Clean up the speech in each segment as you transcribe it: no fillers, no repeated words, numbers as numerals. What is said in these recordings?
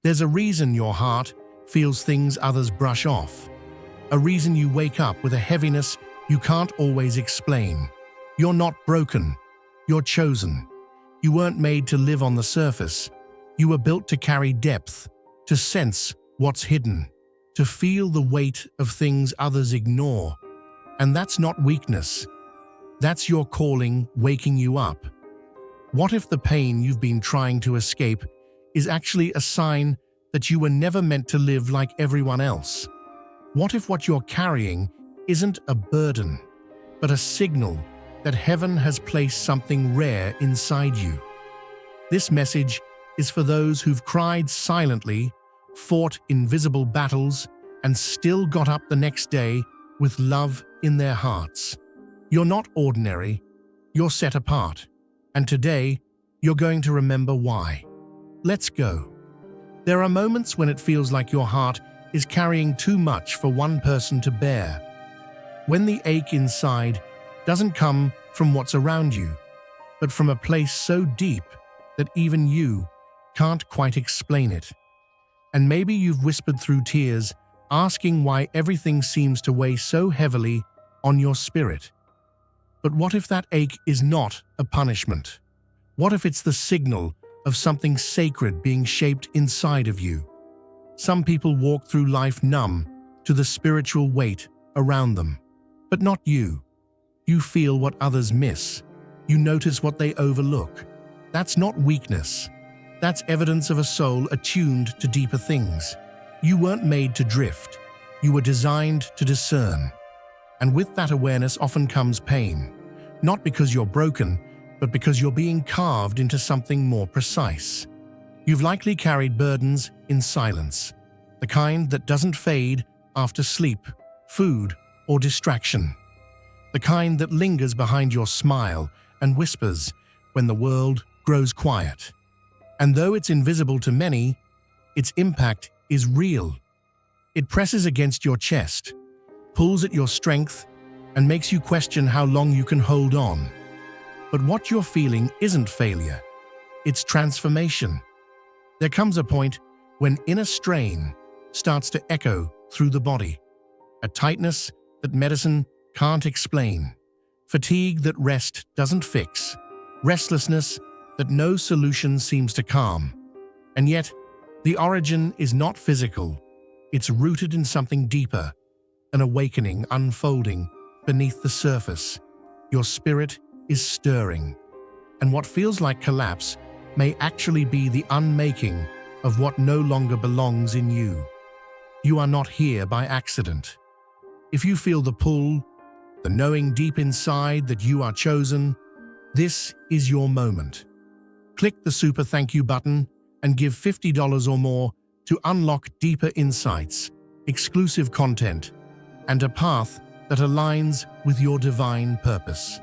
There's a reason your heart feels things others brush off. A reason you wake up with a heaviness you can't always explain. You're not broken. You're chosen. You weren't made to live on the surface. You were built to carry depth, to sense what's hidden, to feel the weight of things others ignore. And that's not weakness. That's your calling waking you up. What if the pain you've been trying to escape is actually a sign that you were never meant to live like everyone else? What if what you're carrying isn't a burden, but a signal that heaven has placed something rare inside you? This message is for those who've cried silently, fought invisible battles, and still got up the next day with love in their hearts. You're not ordinary, you're set apart. And today, you're going to remember why. Let's go. There are moments when it feels like your heart is carrying too much for one person to bear. When the ache inside doesn't come from what's around you, but from a place so deep that even you can't quite explain it. And maybe you've whispered through tears, asking why everything seems to weigh so heavily on your spirit. But what if that ache is not a punishment? What if it's the signal of something sacred being shaped inside of you? Some people walk through life numb to the spiritual weight around them. But not you. You feel what others miss. You notice what they overlook. That's not weakness. That's evidence of a soul attuned to deeper things. You weren't made to drift. You were designed to discern. And with that awareness often comes pain. Not because you're broken, but because you're being carved into something more precise. You've likely carried burdens in silence, the kind that doesn't fade after sleep, food, or distraction. The kind that lingers behind your smile and whispers when the world grows quiet. And though it's invisible to many, its impact is real. It presses against your chest, pulls at your strength, and makes you question how long you can hold on. But what you're feeling isn't failure, it's transformation. There comes a point when inner strain starts to echo through the body, a tightness that medicine can't explain, fatigue that rest doesn't fix, restlessness that no solution seems to calm. And yet, the origin is not physical, it's rooted in something deeper, an awakening unfolding beneath the surface. Your spirit is stirring, and what feels like collapse may actually be the unmaking of what no longer belongs in you. You are not here by accident. If you feel the pull, the knowing deep inside that you are chosen, this is your moment. Click the super thank you button and give $50 or more to unlock deeper insights, exclusive content, and a path that aligns with your divine purpose.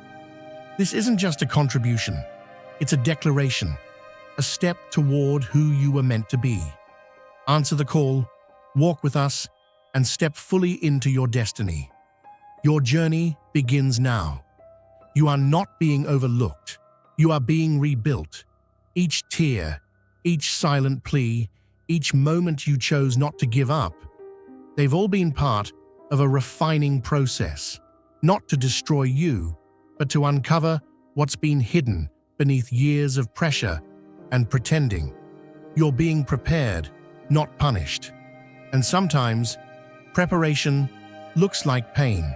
This isn't just a contribution, it's a declaration, a step toward who you were meant to be. Answer the call, walk with us, and step fully into your destiny. Your journey begins now. You are not being overlooked. You are being rebuilt. Each tear, each silent plea, each moment you chose not to give up, they've all been part of a refining process, not to destroy you, but to uncover what's been hidden beneath years of pressure and pretending. You're being prepared, not punished. And sometimes, preparation looks like pain.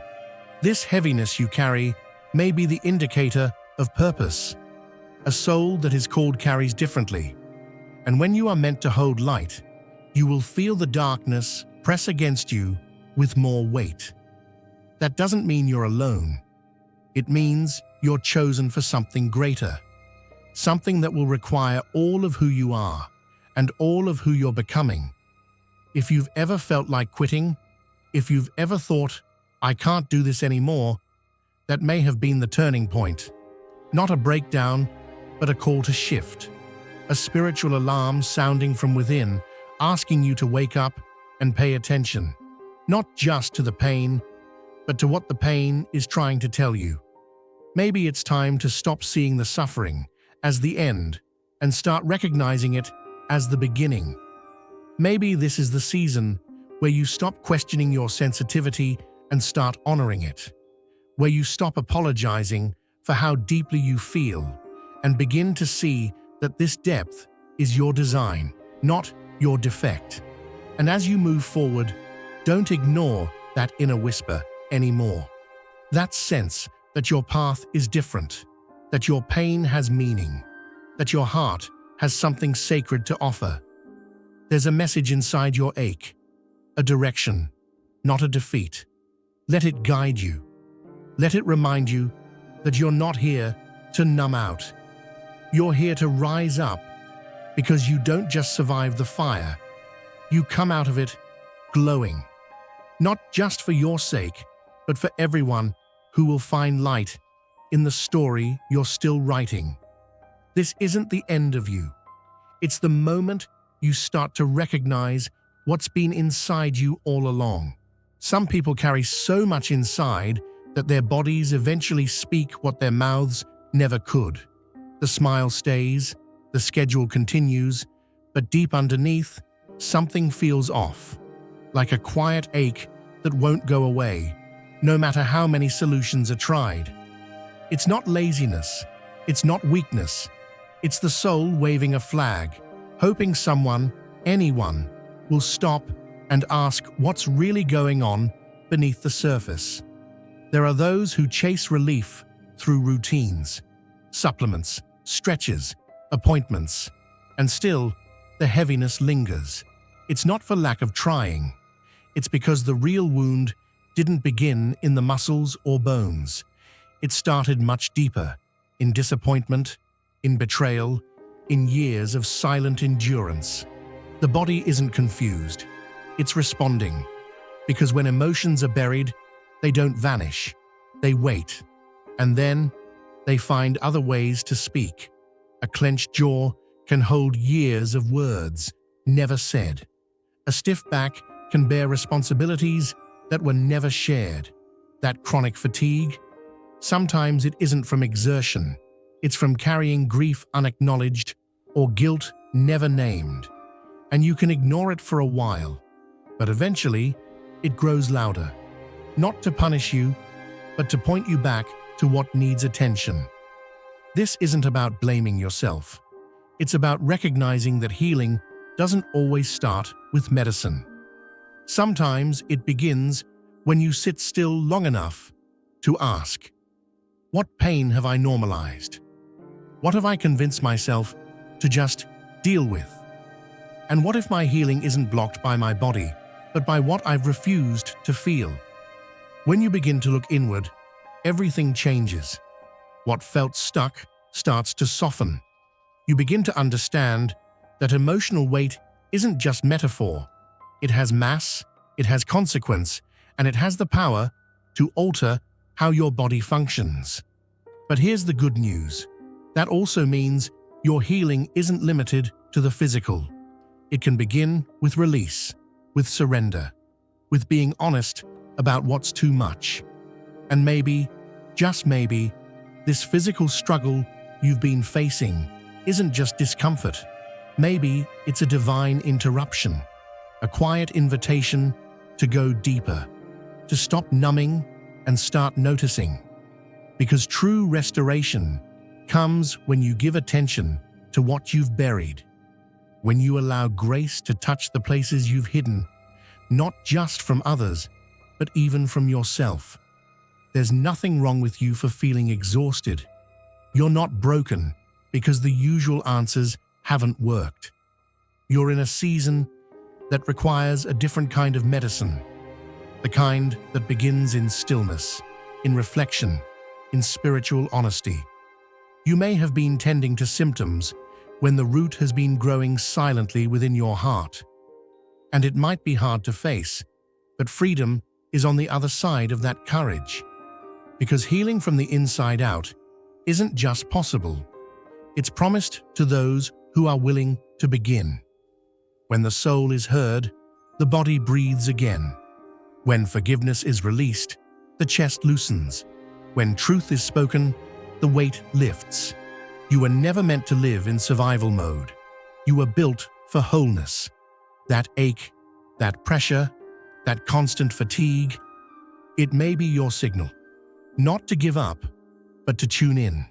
This heaviness you carry may be the indicator of purpose. A soul that is called carries differently. And when you are meant to hold light, you will feel the darkness press against you with more weight. That doesn't mean you're alone. It means you're chosen for something greater, something that will require all of who you are and all of who you're becoming. If you've ever felt like quitting, if you've ever thought, I can't do this anymore, that may have been the turning point. Not a breakdown, but a call to shift. A spiritual alarm sounding from within, asking you to wake up and pay attention. Not just to the pain, but to what the pain is trying to tell you. Maybe it's time to stop seeing the suffering as the end and start recognizing it as the beginning. Maybe this is the season where you stop questioning your sensitivity and start honoring it, where you stop apologizing for how deeply you feel and begin to see that this depth is your design, not your defect. And as you move forward, don't ignore that inner whisper anymore. That sense that your path is different, that your pain has meaning, that your heart has something sacred to offer. There's a message inside your ache, a direction, not a defeat. Let it guide you. Let it remind you that you're not here to numb out. You're here to rise up, because you don't just survive the fire, you come out of it glowing. Not just for your sake, but for everyone who will find light in the story you're still writing. This isn't the end of you. It's the moment you start to recognize what's been inside you all along. Some people carry so much inside that their bodies eventually speak what their mouths never could. The smile stays, the schedule continues, but deep underneath, something feels off, like a quiet ache that won't go away, no matter how many solutions are tried. It's not laziness, it's not weakness, it's the soul waving a flag, hoping someone, anyone, will stop and ask what's really going on beneath the surface. There are those who chase relief through routines, supplements, stretches, appointments, and still, the heaviness lingers. It's not for lack of trying. It's because the real wound didn't begin in the muscles or bones. It started much deeper, in disappointment, in betrayal, in years of silent endurance. The body isn't confused. It's responding. Because when emotions are buried, they don't vanish. They wait. And then, they find other ways to speak. A clenched jaw can hold years of words never said. A stiff back can bear responsibilities that were never shared. That chronic fatigue, sometimes it isn't from exertion. It's from carrying grief unacknowledged or guilt never named. And you can ignore it for a while, but eventually it grows louder. Not to punish you, but to point you back to what needs attention. This isn't about blaming yourself. It's about recognizing that healing doesn't always start with medicine. Sometimes it begins when you sit still long enough to ask, what pain have I normalized? What have I convinced myself to just deal with? And what if my healing isn't blocked by my body, but by what I've refused to feel? When you begin to look inward, everything changes. What felt stuck starts to soften. You begin to understand that emotional weight isn't just metaphor. It has mass, it has consequence, and it has the power to alter how your body functions. But here's the good news. That also means your healing isn't limited to the physical. It can begin with release, with surrender, with being honest about what's too much. And maybe, just maybe, this physical struggle you've been facing isn't just discomfort. Maybe it's a divine interruption, a quiet invitation to go deeper, to stop numbing and start noticing. Because true restoration comes when you give attention to what you've buried, when you allow grace to touch the places you've hidden, not just from others, but even from yourself. There's nothing wrong with you for feeling exhausted. You're not broken because the usual answers haven't worked. You're in a season that requires a different kind of medicine, the kind that begins in stillness, in reflection, in spiritual honesty. You may have been tending to symptoms when the root has been growing silently within your heart. And it might be hard to face, but freedom is on the other side of that courage. Because healing from the inside out isn't just possible. It's promised to those who are willing to begin. When the soul is heard, the body breathes again. When forgiveness is released, the chest loosens. When truth is spoken, the weight lifts. You were never meant to live in survival mode. You were built for wholeness. that ache, that pressure, that constant fatigue, it may be your signal. Not to give up, but to tune in,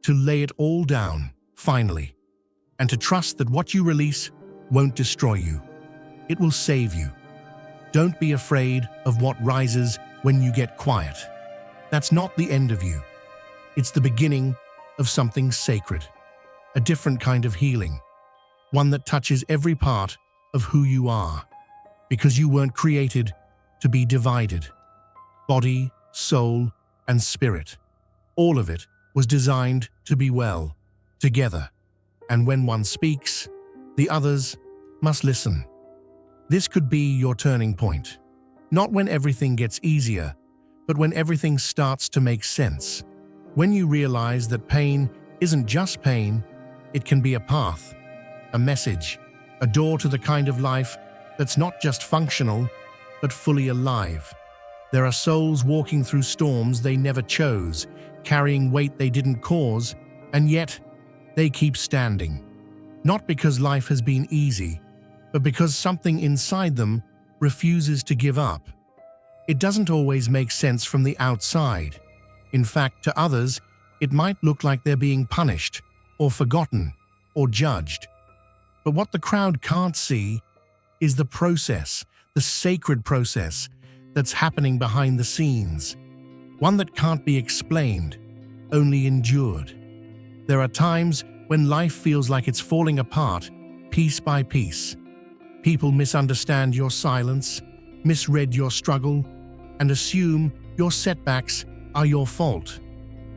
to lay it all down, finally, and to trust that what you release won't destroy you. It will save you. Don't be afraid of what rises when you get quiet. That's not the end of you. It's the beginning of something sacred, a different kind of healing, one that touches every part of who you are, because you weren't created to be divided. Body, soul, and spirit, all of it was designed to be well, together. And when one speaks, the others must listen. This could be your turning point. Not when everything gets easier, but when everything starts to make sense. When you realize that pain isn't just pain, it can be a path, a message, a door to the kind of life that's not just functional, but fully alive. There are souls walking through storms they never chose, carrying weight they didn't cause, and yet they keep standing. Not because life has been easy, but because something inside them refuses to give up. It doesn't always make sense from the outside. In fact, to others, it might look like they're being punished, or forgotten, or judged. But what the crowd can't see is the process, the sacred process that's happening behind the scenes, one that can't be explained, only endured. There are times when life feels like it's falling apart, piece by piece. People misunderstand your silence, misread your struggle, and assume your setbacks are your fault.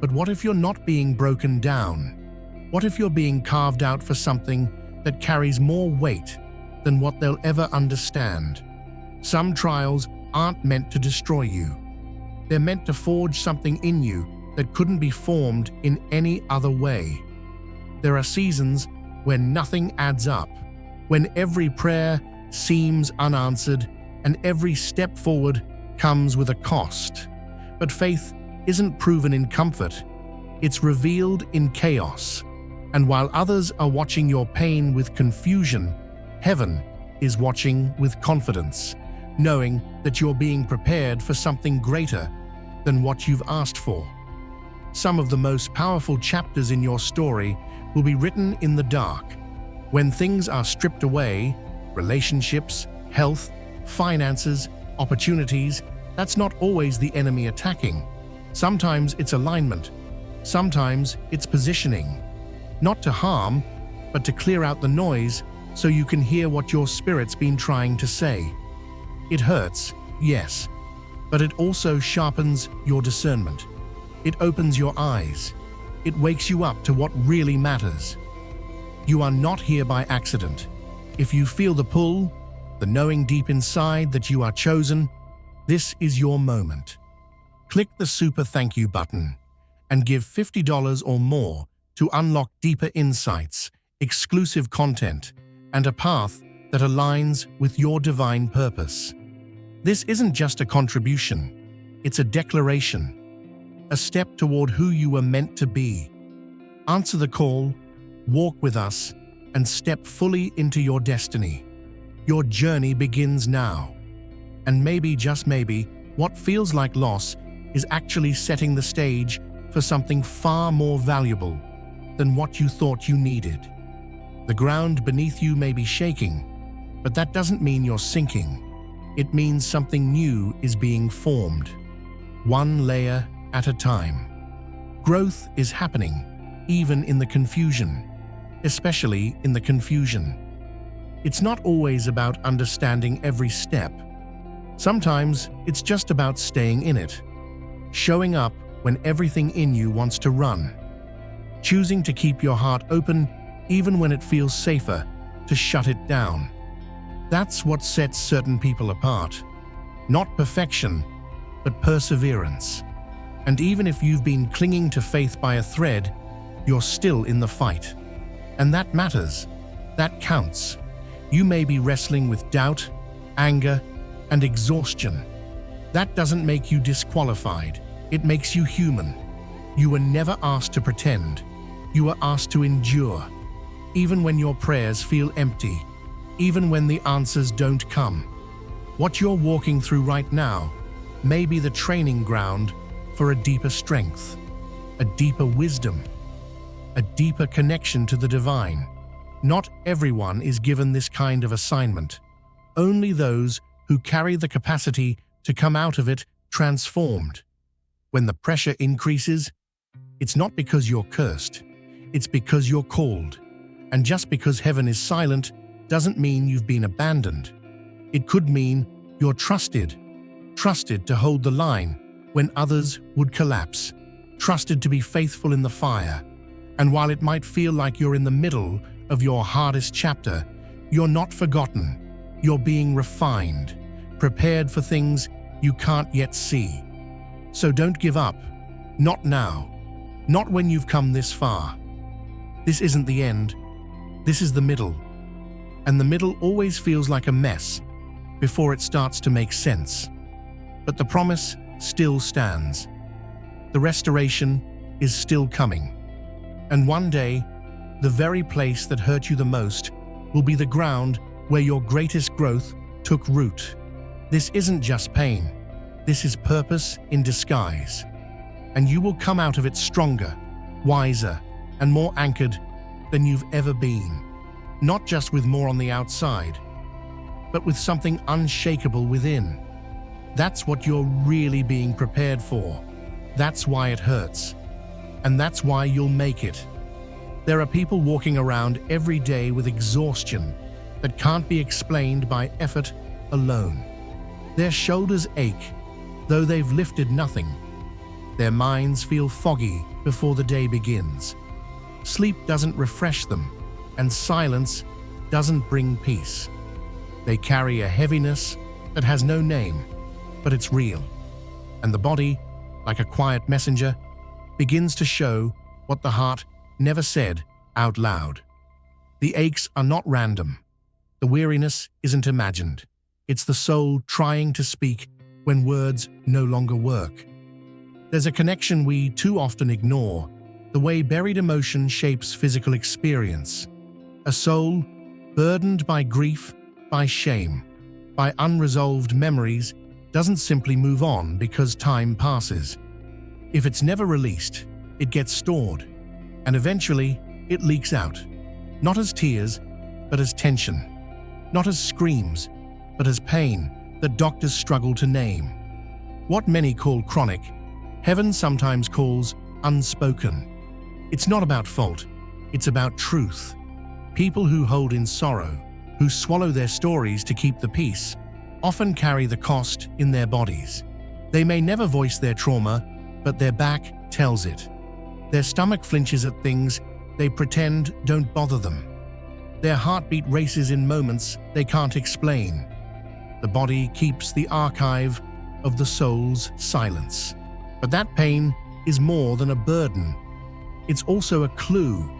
But what if you're not being broken down? What if you're being carved out for something that carries more weight than what they'll ever understand? Some trials aren't meant to destroy you. They're meant to forge something in you that couldn't be formed in any other way. There are seasons when nothing adds up, when every prayer seems unanswered and every step forward comes with a cost. But faith isn't proven in comfort, it's revealed in chaos. And while others are watching your pain with confusion, heaven is watching with confidence, knowing that you're being prepared for something greater than what you've asked for. Some of the most powerful chapters in your story will be written in the dark, when things are stripped away, relationships, health, finances, opportunities. That's not always the enemy attacking. Sometimes it's alignment. Sometimes it's positioning. Not to harm, but to clear out the noise so you can hear what your spirit's been trying to say. It hurts, yes, but it also sharpens your discernment. It opens your eyes. It wakes you up to what really matters. You are not here by accident. If you feel the pull, the knowing deep inside that you are chosen, this is your moment. Click the super thank you button and give $50 or more to unlock deeper insights, exclusive content, and a path that aligns with your divine purpose. This isn't just a contribution, it's a declaration, a step toward who you were meant to be. Answer the call, walk with us, and step fully into your destiny. Your journey begins now. And maybe, just maybe, what feels like loss is actually setting the stage for something far more valuable than what you thought you needed. The ground beneath you may be shaking, but that doesn't mean you're sinking. It means something new is being formed, one layer at a time. Growth is happening, even in the confusion, especially in the confusion. It's not always about understanding every step. Sometimes it's just about staying in it, showing up when everything in you wants to run, choosing to keep your heart open even when it feels safer to shut it down. That's what sets certain people apart. Not perfection, but perseverance. And even if you've been clinging to faith by a thread, you're still in the fight. And that matters. That counts. You may be wrestling with doubt, anger, and exhaustion. That doesn't make you disqualified. It makes you human. You were never asked to pretend. You were asked to endure. Even when your prayers feel empty, even when the answers don't come. What you're walking through right now may be the training ground for a deeper strength, a deeper wisdom, a deeper connection to the divine. Not everyone is given this kind of assignment. Only those who carry the capacity to come out of it transformed. When the pressure increases, it's not because you're cursed, it's because you're called. And just because heaven is silent doesn't mean you've been abandoned. It could mean you're trusted to hold the line when others would collapse, trusted to be faithful in the fire. And while it might feel like you're in the middle of your hardest chapter, you're not forgotten. You're being refined, prepared for things you can't yet see. So don't give up. Not now. Not when you've come this far. This isn't the end. This is the middle. And the middle always feels like a mess before it starts to make sense. But the promise still stands. The restoration is still coming. And one day, the very place that hurt you the most will be the ground where your greatest growth took root. This isn't just pain. This is purpose in disguise. And you will come out of it stronger, wiser, and more anchored than you've ever been. Not just with more on the outside, but with something unshakable within. That's what you're really being prepared for. That's why it hurts. And that's why you'll make it. There are people walking around every day with exhaustion that can't be explained by effort alone. Their shoulders ache, though they've lifted nothing. Their minds feel foggy before the day begins. Sleep doesn't refresh them, and silence doesn't bring peace. They carry a heaviness that has no name, but it's real. And the body, like a quiet messenger, begins to show what the heart never said out loud. The aches are not random. The weariness isn't imagined. It's the soul trying to speak when words no longer work. There's a connection we too often ignore, the way buried emotion shapes physical experience. A soul burdened by grief, by shame, by unresolved memories doesn't simply move on because time passes. If it's never released, it gets stored, and eventually it leaks out, not as tears, but as tension, not as screams, but as pain that doctors struggle to name. What many call chronic, heaven sometimes calls unspoken. It's not about fault, it's about truth. People who hold in sorrow, who swallow their stories to keep the peace, often carry the cost in their bodies. They may never voice their trauma, but their back tells it. Their stomach flinches at things they pretend don't bother them. Their heartbeat races in moments they can't explain. The body keeps the archive of the soul's silence. But that pain is more than a burden. It's also a clue.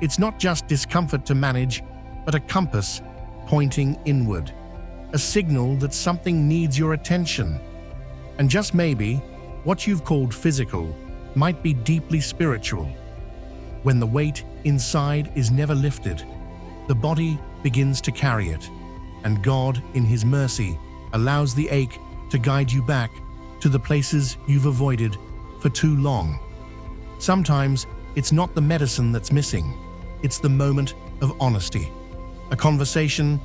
It's not just discomfort to manage, but a compass pointing inward. A signal that something needs your attention. And just maybe, what you've called physical might be deeply spiritual. When the weight inside is never lifted, the body begins to carry it, and God, in His mercy, allows the ache to guide you back to the places you've avoided for too long. Sometimes it's not the medicine that's missing, it's the moment of honesty. A conversation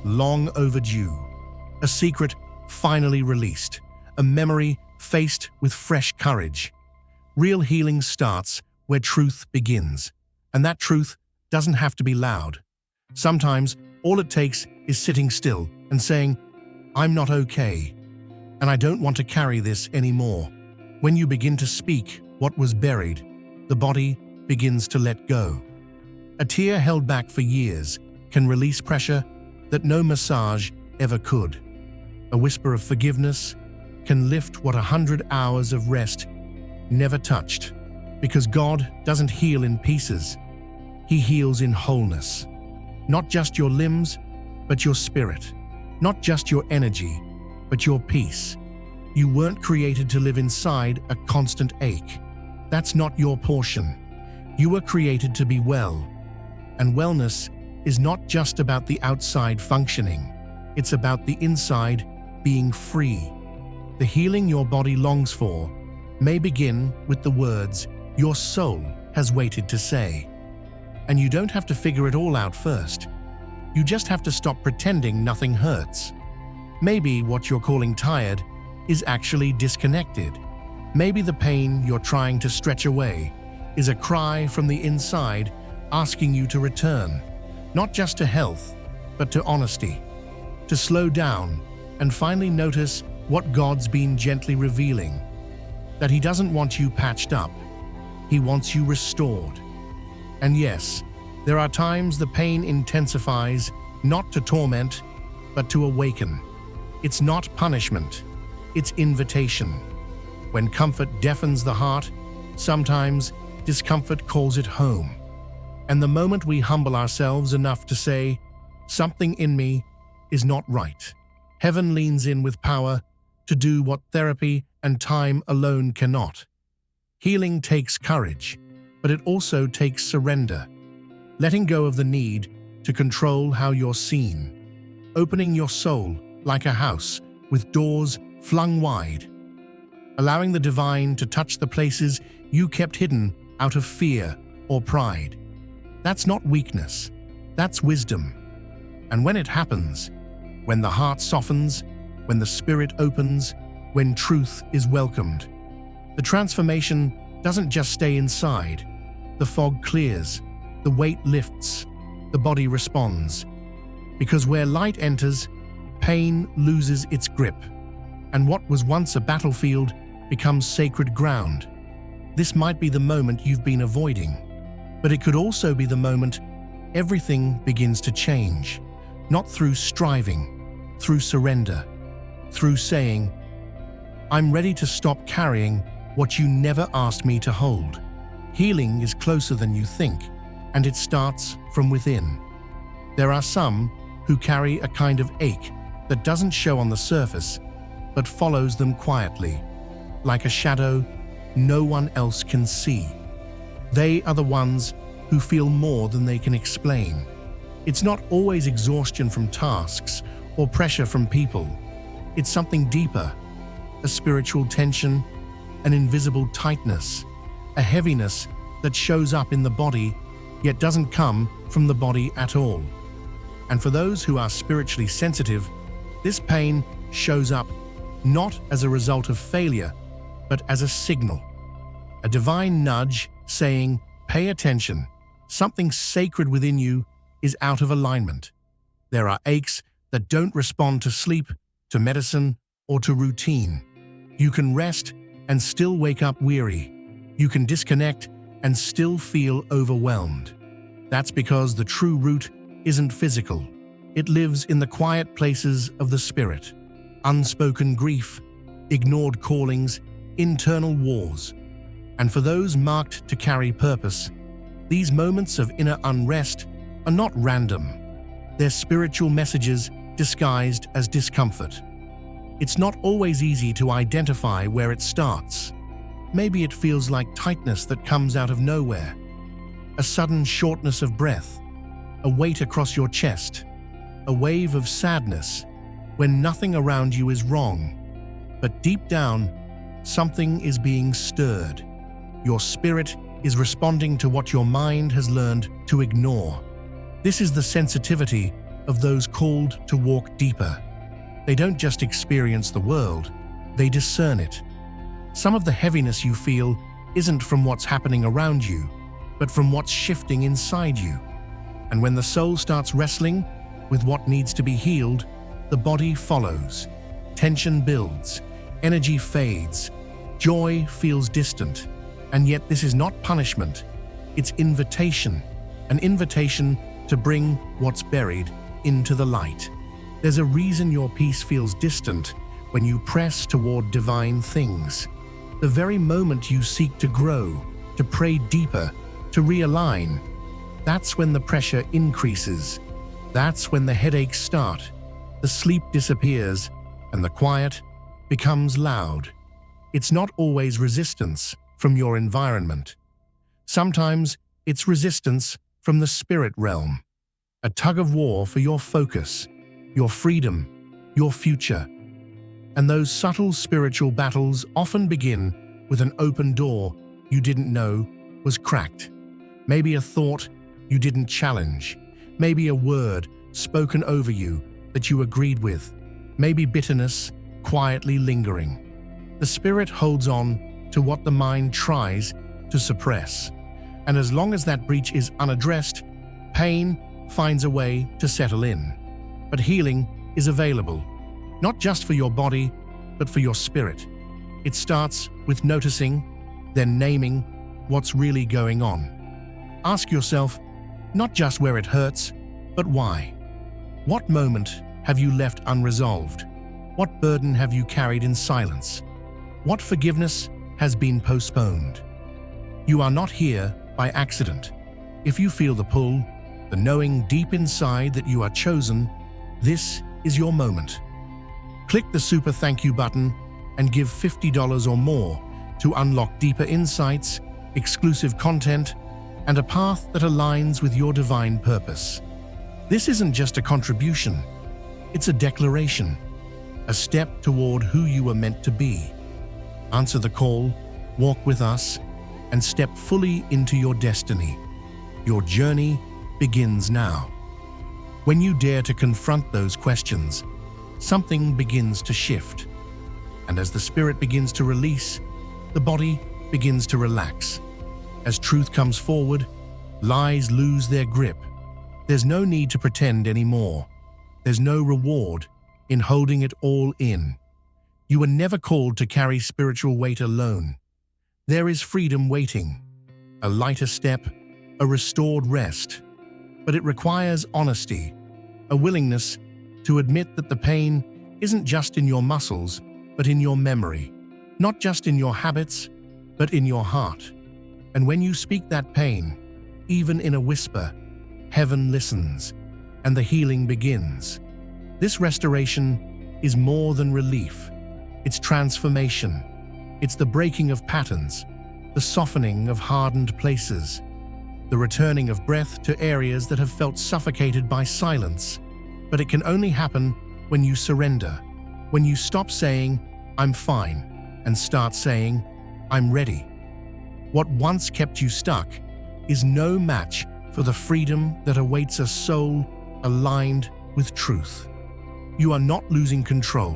long overdue, a secret finally released, a memory faced with fresh courage. Real healing starts where truth begins, and that truth doesn't have to be loud. Sometimes all it takes is sitting still and saying, "I'm not okay, and I don't want to carry this anymore." When you begin to speak what was buried, the body begins to let go. A tear held back for years can release pressure that no massage ever could. A whisper of forgiveness can lift what 100 hours of rest never touched. Because God doesn't heal in pieces. He heals in wholeness. Not just your limbs, but your spirit. Not just your energy, but your peace. You weren't created to live inside a constant ache. That's not your portion. You were created to be well. And wellness is not just about the outside functioning. It's about the inside being free. The healing your body longs for may begin with the words your soul has waited to say. And you don't have to figure it all out first. You just have to stop pretending nothing hurts. Maybe what you're calling tired is actually disconnected. Maybe the pain you're trying to stretch away is a cry from the inside asking you to return, not just to health, but to honesty, to slow down and finally notice what God's been gently revealing, that He doesn't want you patched up, He wants you restored. And yes, there are times the pain intensifies, not to torment, but to awaken. It's not punishment, it's invitation. When comfort deafens the heart, sometimes discomfort calls it home. And the moment we humble ourselves enough to say, "Something in me is not right," heaven leans in with power to do what therapy and time alone cannot. Healing takes courage, but it also takes surrender, letting go of the need to control how you're seen, opening your soul like a house with doors flung wide, allowing the divine to touch the places you kept hidden out of fear or pride. That's not weakness, that's wisdom. And when it happens, when the heart softens, when the spirit opens, when truth is welcomed, the transformation doesn't just stay inside. The fog clears, the weight lifts, the body responds. Because where light enters, pain loses its grip, and what was once a battlefield becomes sacred ground. This might be the moment you've been avoiding, but it could also be the moment everything begins to change, not through striving, through surrender, through saying, "I'm ready to stop carrying what you never asked me to hold." Healing is closer than you think, and it starts from within. There are some who carry a kind of ache that doesn't show on the surface, but follows them quietly, like a shadow no one else can see. They are the ones who feel more than they can explain. It's not always exhaustion from tasks or pressure from people. It's something deeper, a spiritual tension, an invisible tightness, a heaviness that shows up in the body yet doesn't come from the body at all. And for those who are spiritually sensitive, this pain shows up not as a result of failure, but as a signal, a divine nudge saying, "Pay attention, something sacred within you is out of alignment." There are aches that don't respond to sleep, to medicine, or to routine. You can rest and still wake up weary. You can disconnect and still feel overwhelmed. That's because the true root isn't physical. It lives in the quiet places of the spirit. Unspoken grief, ignored callings, internal wars. And for those marked to carry purpose, these moments of inner unrest are not random. They're spiritual messages disguised as discomfort. It's not always easy to identify where it starts. Maybe it feels like tightness that comes out of nowhere, a sudden shortness of breath, a weight across your chest, a wave of sadness when nothing around you is wrong. But deep down, something is being stirred. Your spirit is responding to what your mind has learned to ignore. This is the sensitivity of those called to walk deeper. They don't just experience the world, they discern it. Some of the heaviness you feel isn't from what's happening around you, but from what's shifting inside you. And when the soul starts wrestling with what needs to be healed, the body follows. Tension builds, energy fades, joy feels distant. And yet this is not punishment, it's invitation, an invitation to bring what's buried into the light. There's a reason your peace feels distant when you press toward divine things. The very moment you seek to grow, to pray deeper, to realign, that's when the pressure increases. That's when the headaches start, the sleep disappears, and the quiet becomes loud. It's not always resistance from your environment. Sometimes it's resistance from the spirit realm. a tug of war for your focus, your freedom, your future. And those subtle spiritual battles often begin with an open door you didn't know was cracked. Maybe a thought you didn't challenge. Maybe a word spoken over you that you agreed with. Maybe bitterness quietly lingering. The spirit holds on to what the mind tries to suppress. And as long as that breach is unaddressed, pain finds a way to settle in. But healing is available, not just for your body, but for your spirit. It starts with noticing, then naming what's really going on. Ask yourself, not just where it hurts, but why. What moment have you left unresolved? What burden have you carried in silence? What forgiveness has been postponed? You are not here by accident. If you feel the pull, the knowing deep inside that you are chosen, this is your moment. Click the super thank you button and give $50 or more to unlock deeper insights, exclusive content, and a path that aligns with your divine purpose. This isn't just a contribution, it's a declaration, a step toward who you were meant to be. Answer the call, walk with us, and step fully into your destiny. Your journey begins now. When you dare to confront those questions, something begins to shift. And as the spirit begins to release, the body begins to relax. As truth comes forward, lies lose their grip. There's no need to pretend anymore. There's no reward in holding it all in. You were never called to carry spiritual weight alone. There is freedom waiting, a lighter step, a restored rest. But it requires honesty, a willingness to admit that the pain isn't just in your muscles, but in your memory, not just in your habits, but in your heart. And when you speak that pain, even in a whisper, heaven listens, and the healing begins. This restoration is more than relief. It's transformation. It's the breaking of patterns, the softening of hardened places, the returning of breath to areas that have felt suffocated by silence. But it can only happen when you surrender, when you stop saying, "I'm fine," and start saying, "I'm ready." What once kept you stuck is no match for the freedom that awaits a soul aligned with truth. You are not losing control.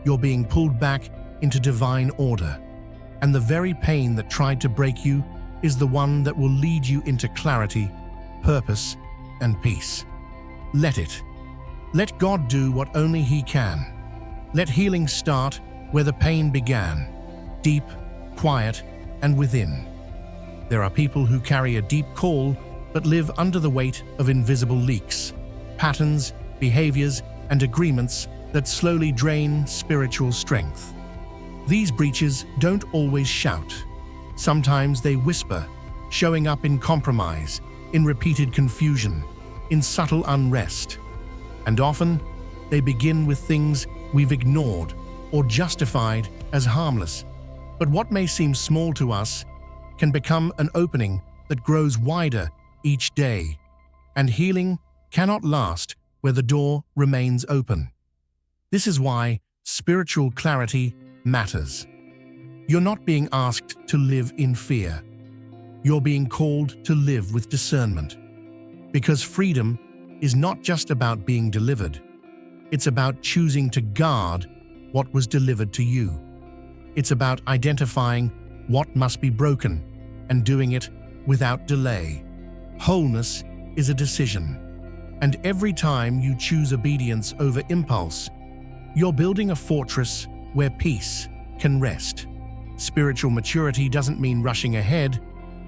You're being pulled back into divine order. And the very pain that tried to break you is the one that will lead you into clarity, purpose, and peace. Let it. Let God do what only He can. Let healing start where the pain began, deep, quiet, and within. There are people who carry a deep call but live under the weight of invisible leaks, patterns, behaviors, and agreements that slowly drain spiritual strength. These breaches don't always shout. Sometimes they whisper, showing up in compromise, in repeated confusion, in subtle unrest. And often, they begin with things we've ignored or justified as harmless. But what may seem small to us can become an opening that grows wider each day. And healing cannot last where the door remains open. This is why spiritual clarity matters. You're not being asked to live in fear. You're being called to live with discernment. Because freedom is not just about being delivered. It's about choosing to guard what was delivered to you. It's about identifying what must be broken and doing it without delay. Wholeness is a decision. And every time you choose obedience over impulse, you're building a fortress where peace can rest. Spiritual maturity doesn't mean rushing ahead,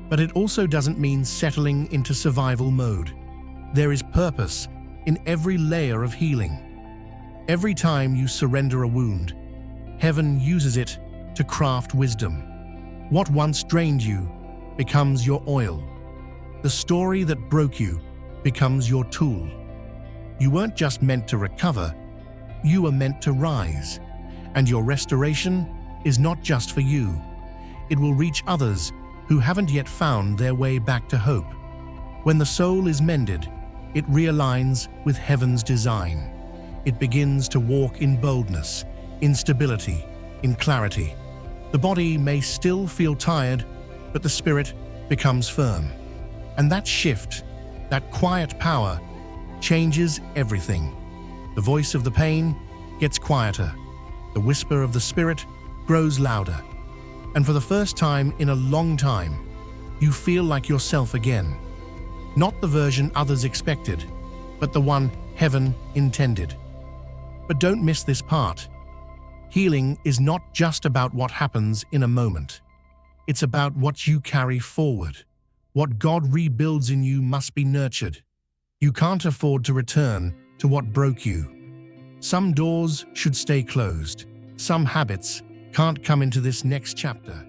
but it also doesn't mean settling into survival mode. There is purpose in every layer of healing. Every time you surrender a wound, heaven uses it to craft wisdom. What once drained you becomes your oil. The story that broke you becomes your tool. You weren't just meant to recover, you were meant to rise. And your restoration is not just for you. It will reach others who haven't yet found their way back to hope. When the soul is mended, It realigns with heaven's design. It begins to walk in boldness, in stability, in clarity. The body may still feel tired, but the spirit becomes firm. And that shift, that quiet power, changes everything. The voice of the pain gets quieter. The whisper of the spirit grows louder. And for the first time in a long time, you feel like yourself again. Not the version others expected, but the one heaven intended. But don't miss this part. Healing is not just about what happens in a moment. It's about what you carry forward. What God rebuilds in you must be nurtured. You can't afford to return to what broke you. Some doors should stay closed. Some habits can't come into this next chapter.